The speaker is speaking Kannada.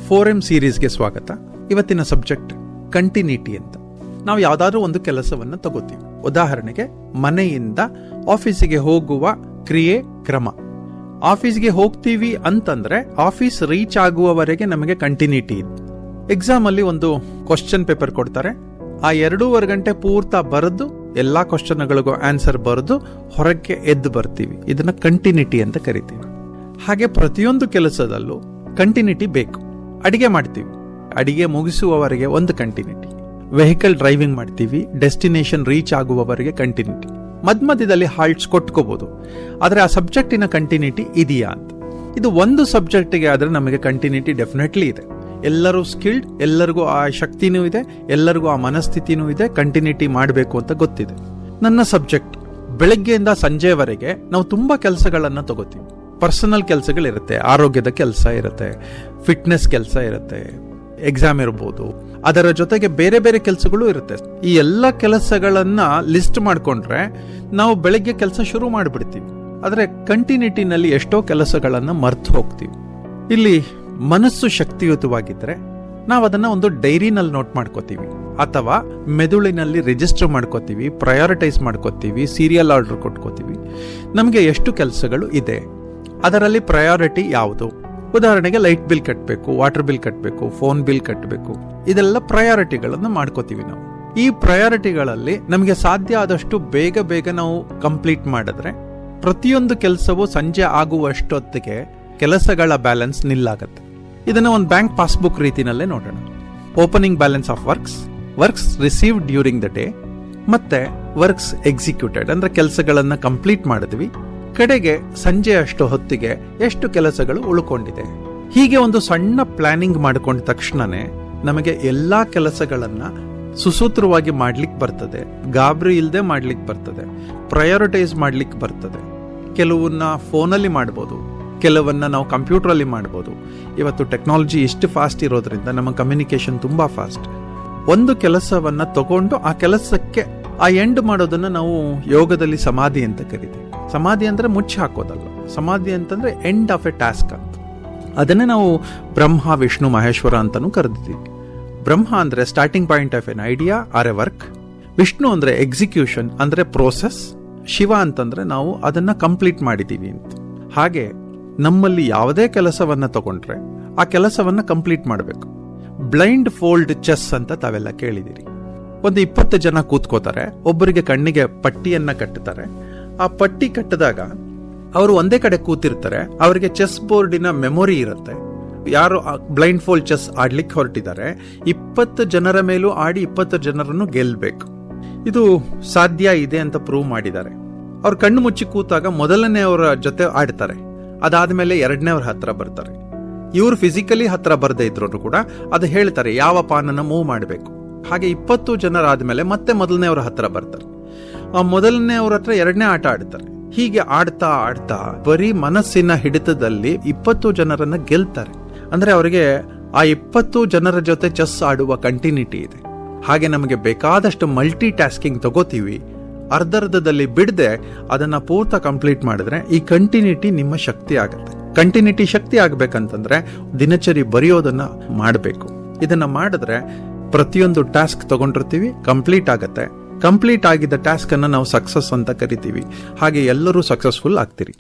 4M ಸೀರೀಸ್ಗೆ ಸ್ವಾಗತ. ಇವತ್ತಿನ ಸಬ್ಜೆಕ್ಟ್ ಕಂಟಿನ್ಯೂಟಿ ಅಂತ. ನಾವು ಯಾವುದಾದ್ರೂ ಒಂದು ಕೆಲಸವನ್ನು ತಗೋತೀವಿ. ಉದಾಹರಣೆಗೆ ಮನೆಯಿಂದ ಆಫೀಸಿಗೆ ಹೋಗುವ ಕ್ರಿಯೆ ಕ್ರಮ. ಆಫೀಸ್ಗೆ ಹೋಗ್ತೀವಿ ಅಂತಂದ್ರೆ ಆಫೀಸ್ ರೀಚ್ ಆಗುವವರೆಗೆ ನಮಗೆ ಕಂಟಿನ್ಯೂಟಿ ಇದೆ. ಎಕ್ಸಾಮ್ ಅಲ್ಲಿ ಒಂದು ಕ್ವಶನ್ ಪೇಪರ್ ಕೊಡ್ತಾರೆ. ಆ 2.5 ಗಂಟೆ ಪೂರ್ತ ಬರೆದು ಎಲ್ಲಾ ಕ್ವಶನ್ಗಳಿಗೂ ಆನ್ಸರ್ ಬರೆದು ಹೊರಗೆ ಎದ್ದು ಬರ್ತೀವಿ. ಇದನ್ನ ಕಂಟಿನ್ಯೂಟಿ ಅಂತ ಕರಿತೀವಿ. ಹಾಗೆ ಪ್ರತಿಯೊಂದು ಕೆಲಸದಲ್ಲೂ ಕಂಟಿನ್ಯೂಟಿ ಬೇಕು. ಅಡಿಗೆ ಮಾಡ್ತೀವಿ, ಅಡಿಗೆ ಮುಗಿಸುವವರೆಗೆ ಒಂದು ಕಂಟಿನ್ಯೂಟಿ. ವೆಹಿಕಲ್ ಡ್ರೈವಿಂಗ್ ಮಾಡ್ತೀವಿ, ಡೆಸ್ಟಿನೇಷನ್ ರೀಚ್ ಆಗುವವರೆಗೆ ಕಂಟಿನ್ಯೂಟಿ. ಮಧ್ಯದಲ್ಲಿ ಹಾಲ್ಟ್ಸ್ ಕೊಟ್ಕೋಬಹುದು. ಆದ್ರೆ ಆ ಸಬ್ಜೆಕ್ಟಿನ ಕಂಟಿನ್ಯೂಟಿ ಇದೆಯಾ ಅಂತ. ಇದು ಒಂದು ಸಬ್ಜೆಕ್ಟಿಗೆ ಆದ್ರೆ ನಮಗೆ ಕಂಟಿನ್ಯೂಟಿ ಡೆಫಿನೆಟ್ಲಿ ಇದೆ. ಎಲ್ಲರೂ ಸ್ಕಿಲ್ಡ್, ಎಲ್ಲರಿಗೂ ಆ ಶಕ್ತಿನೂ ಇದೆ, ಎಲ್ಲರಿಗೂ ಆ ಮನಸ್ಥಿತಿನೂ ಇದೆ, ಕಂಟಿನ್ಯೂಟಿ ಮಾಡಬೇಕು ಅಂತ ಗೊತ್ತಿದೆ. ನನ್ನ ಸಬ್ಜೆಕ್ಟ್ ಬೆಳಗ್ಗೆಯಿಂದ ಸಂಜೆವರೆಗೆ ನಾವು ತುಂಬಾ ಕೆಲಸಗಳನ್ನ ತಗೋತೀವಿ. ಪರ್ಸನಲ್ ಕೆಲಸಗಳಿರುತ್ತೆ, ಆರೋಗ್ಯದ ಕೆಲಸ ಇರುತ್ತೆ, ಫಿಟ್ನೆಸ್ ಕೆಲಸ ಇರುತ್ತೆ, ಎಕ್ಸಾಮ್ ಇರ್ಬೋದು, ಅದರ ಜೊತೆಗೆ ಬೇರೆ ಬೇರೆ ಕೆಲಸಗಳು ಇರುತ್ತೆ. ಈ ಎಲ್ಲ ಕೆಲಸಗಳನ್ನ ಲಿಸ್ಟ್ ಮಾಡ್ಕೊಂಡ್ರೆ ನಾವು ಬೆಳಗ್ಗೆ ಕೆಲಸ ಶುರು ಮಾಡಿಬಿಡ್ತೀವಿ. ಆದ್ರೆ ಕಂಟಿನ್ಯೂಟಿನಲ್ಲಿ ಎಷ್ಟೋ ಕೆಲಸಗಳನ್ನ ಮರ್ತು ಹೋಗ್ತೀವಿ. ಇಲ್ಲಿ ಮನಸ್ಸು ಶಕ್ತಿಯುತವಾಗಿದ್ರೆ ನಾವು ಅದನ್ನ ಒಂದು ಡೈರಿನಲ್ಲಿ ನೋಟ್ ಮಾಡ್ಕೋತೀವಿ, ಅಥವಾ ಮೆದುಳಿನಲ್ಲಿ ರಿಜಿಸ್ಟರ್ ಮಾಡ್ಕೋತೀವಿ, ಪ್ರಯಾರಿಟೈಸ್ ಮಾಡ್ಕೋತೀವಿ, ಸೀರಿಯಲ್ ಆರ್ಡರ್ ಕೊಟ್ಕೋತೀವಿ. ನಮಗೆ ಎಷ್ಟು ಕೆಲಸಗಳು ಇದೆ, ಅದರಲ್ಲಿ ಪ್ರಯಾರಿಟಿ ಯಾವುದು. ಉದಾಹರಣೆಗೆ ಲೈಟ್ ಬಿಲ್ ಕಟ್ಟಬೇಕು, ವಾಟರ್ ಬಿಲ್ ಕಟ್ಟಬೇಕು, ಫೋನ್ ಬಿಲ್ ಕಟ್ಟಬೇಕು. ಇದೆಲ್ಲ ಪ್ರಯಾರಿಟಿಗಳನ್ನು ಮಾಡ್ಕೋತೀವಿ ನಾವು. ಈ ಪ್ರಯಾರಿಟಿಗಳಲ್ಲಿ ನಮಗೆ ಸಾಧ್ಯ ಆದಷ್ಟು ಬೇಗ ನಾವು ಕಂಪ್ಲೀಟ್ ಮಾಡಿದ್ರೆ ಪ್ರತಿಯೊಂದು ಕೆಲಸವು ಸಂಜೆ ಆಗುವಷ್ಟೊತ್ತಿಗೆ ಕೆಲಸಗಳ ಬ್ಯಾಲೆನ್ಸ್ ನಿಲ್ಲಾಗತ್ತೆ. ಇದನ್ನ ಒಂದು ಬ್ಯಾಂಕ್ ಪಾಸ್ಬುಕ್ ರೀತಿನಲ್ಲೇ ನೋಡೋಣ. Opening balance of works received during the day, ಮತ್ತೆ ವರ್ಕ್ಸ್ ಎಕ್ಸಿಕ್ಯೂಟೆಡ್ ಅಂದ್ರೆ ಕೆಲಸಗಳನ್ನ ಕಂಪ್ಲೀಟ್ ಮಾಡಿದ್ವಿ, ಕಡೆಗೆ ಸಂಜೆ ಅಷ್ಟು ಹೊತ್ತಿಗೆ ಎಷ್ಟು ಕೆಲಸಗಳು ಉಳ್ಕೊಂಡಿದೆ. ಹೀಗೆ ಒಂದು ಸಣ್ಣ ಪ್ಲಾನಿಂಗ್ ಮಾಡಿಕೊಂಡ ತಕ್ಷಣನೇ ನಮಗೆ ಎಲ್ಲಾ ಕೆಲಸಗಳನ್ನ ಸುಸೂತ್ರವಾಗಿ ಮಾಡ್ಲಿಕ್ಕೆ ಬರ್ತದೆ, ಗಾಬರಿ ಇಲ್ಲದೆ ಮಾಡ್ಲಿಕ್ಕೆ ಬರ್ತದೆ, ಪ್ರಯಾರಿಟೈಸ್ ಮಾಡ್ಲಿಕ್ಕೆ ಬರ್ತದೆ. ಕೆಲವನ್ನ ಫೋನಲ್ಲಿ ಮಾಡ್ಬೋದು, ಕೆಲವನ್ನ ನಾವು ಕಂಪ್ಯೂಟರ್ ಅಲ್ಲಿ ಮಾಡ್ಬೋದು. ಇವತ್ತು ಟೆಕ್ನಾಲಜಿ ಎಷ್ಟು ಫಾಸ್ಟ್ ಇರೋದ್ರಿಂದ ನಮ್ಮ ಕಮ್ಯುನಿಕೇಶನ್ ತುಂಬಾ ಫಾಸ್ಟ್. ಒಂದು ಕೆಲಸವನ್ನ ತಗೊಂಡು ಆ ಕೆಲಸಕ್ಕೆ ಆ ಎಂಡ್ ಮಾಡೋದನ್ನ ನಾವು ಯೋಗದಲ್ಲಿ ಸಮಾಧಿ ಅಂತ ಕರಿತೀವಿ. ಸಮಾಧಿ ಅಂದ್ರೆ ಮುಚ್ಚಿ ಹಾಕೋದಲ್ಲ, ಸಮಾಧಿ ಅಂತಂದ್ರೆ ಎಂಡ್ ಆಫ್ ಎ ಟಾಸ್ಕ್ ಅಂತ. ಅದನ್ನೇ ನಾವು ಬ್ರಹ್ಮ, ವಿಷ್ಣು, ಮಹೇಶ್ವರ ಅಂತಾನೂ ಕರೆದಿದ್ದೀವಿ. ಬ್ರಹ್ಮ ಅಂದ್ರೆ starting point of an idea or a work. Vishnu ಅಂದ್ರೆ ಎಕ್ಸಿಕ್ಯೂಷನ್ ಅಂದ್ರೆ ಪ್ರೋಸೆಸ್. ಶಿವ ಅಂತಂದ್ರೆ ನಾವು ಅದನ್ನ ಕಂಪ್ಲೀಟ್ ಮಾಡಿದೀವಿ ಅಂತ. ಹಾಗೆ ನಮ್ಮಲ್ಲಿ ಯಾವುದೇ ಕೆಲಸವನ್ನ ತಗೊಂಡ್ರೆ ಆ ಕೆಲಸವನ್ನ ಕಂಪ್ಲೀಟ್ ಮಾಡಬೇಕು. ಬ್ಲೈಂಡ್ ಫೋಲ್ಡ್ ಚೆಸ್ ಅಂತ ತಾವೆಲ್ಲ ಕೇಳಿದಿರಿ. ಒಂದು 20 ಜನ ಕೂತ್ಕೋತಾರೆ, ಒಬ್ಬರಿಗೆ ಕಣ್ಣಿಗೆ ಪಟ್ಟಿಯನ್ನ ಕಟ್ಟುತ್ತಾರೆ. ಆ ಪಟ್ಟಿ ಕಟ್ಟಿದಾಗ ಅವರು ಒಂದೇ ಕಡೆ ಕೂತಿರ್ತಾರೆ. ಅವರಿಗೆ ಚೆಸ್ ಬೋರ್ಡಿನ ಮೆಮೊರಿ ಇರುತ್ತೆ. ಯಾರು ಬ್ಲೈಂಡ್ ಫೋಲ್ಡ್ ಚೆಸ್ ಆಡ್ಲಿಕ್ಕೆ ಹೊರಟಿದ್ದಾರೆ 20 ಜನರ ಮೇಲೂ ಆಡಿ 20 ಜನರನ್ನು ಗೆಲ್ಬೇಕು. ಇದು ಸಾಧ್ಯ ಇದೆ ಅಂತ ಪ್ರೂವ್ ಮಾಡಿದ್ದಾರೆ. ಅವ್ರ ಕಣ್ಣು ಮುಚ್ಚಿ ಕೂತಾಗ ಮೊದಲನೇ ಅವರ ಜೊತೆ ಆಡ್ತಾರೆ, ಅದಾದ್ಮೇಲೆ ಎರಡನೇವ್ರ ಹತ್ರ ಬರ್ತಾರೆ. ಇವ್ರು ಫಿಸಿಕಲಿ ಹತ್ರ ಬರದೇ ಇದ್ರು ಕೂಡ ಅದು ಹೇಳ್ತಾರೆ ಯಾವ ಪಾನನ್ನ ಮೂವ್ ಮಾಡಬೇಕು. ಹಾಗೆ 20 ಜನರಾದ್ಮೇಲೆ ಮತ್ತೆ ಮೊದಲನೇವ್ರ ಹತ್ರ ಬರ್ತಾರೆ. ಆ ಮೊದಲನೇವ್ರ ಹತ್ರ ಎರಡನೇ ಆಟ ಆಡ್ತಾರೆ. ಹೀಗೆ ಆಡ್ತಾ ಆಡ್ತಾ ಬರೀ ಮನಸ್ಸಿನ ಹಿಡಿತದಲ್ಲಿ 20 ಜನರನ್ನ ಗೆಲ್ತಾರೆ. ಅಂದ್ರೆ ಅವರಿಗೆ ಆ 20 ಜನರ ಜೊತೆ ಚೆಸ್ ಆಡುವ ಕಂಟಿನ್ಯೂಟಿ ಇದೆ. ಹಾಗೆ ನಮಗೆ ಬೇಕಾದಷ್ಟು ಮಲ್ಟಿ ಟಾಸ್ಕಿಂಗ್ ತಗೋತೀವಿ, ಅರ್ಧರ್ಧದಲ್ಲಿ ಬಿಡದೆ ಅದನ್ನ ಪೂರ್ತ ಕಂಪ್ಲೀಟ್ ಮಾಡಿದ್ರೆ ಈ ಕಂಟಿನ್ಯೂಟಿ ನಿಮ್ಮ ಶಕ್ತಿ ಆಗುತ್ತೆ. ಕಂಟಿನ್ಯೂಟಿ ಶಕ್ತಿ ಆಗ್ಬೇಕಂತಂದ್ರೆ ದಿನಚರಿ ಬರೆಯೋದನ್ನ ಮಾಡಬೇಕು. ಇದನ್ನ ಮಾಡಿದ್ರೆ ಪ್ರತಿಯೊಂದು ಟಾಸ್ಕ್ ತಗೊಂಡಿರ್ತೀವಿ, ಕಂಪ್ಲೀಟ್ ಆಗತ್ತೆ. ಕಂಪ್ಲೀಟ್ ಆಗಿದ್ದ ಟಾಸ್ಕ್ ಅನ್ನ ನಾವು ಸಕ್ಸಸ್ ಅಂತ ಕರಿತೀವಿ. ಹಾಗೆ ಎಲ್ಲರೂ ಸಕ್ಸಸ್ಫುಲ್ ಆಗ್ತೀರಿ.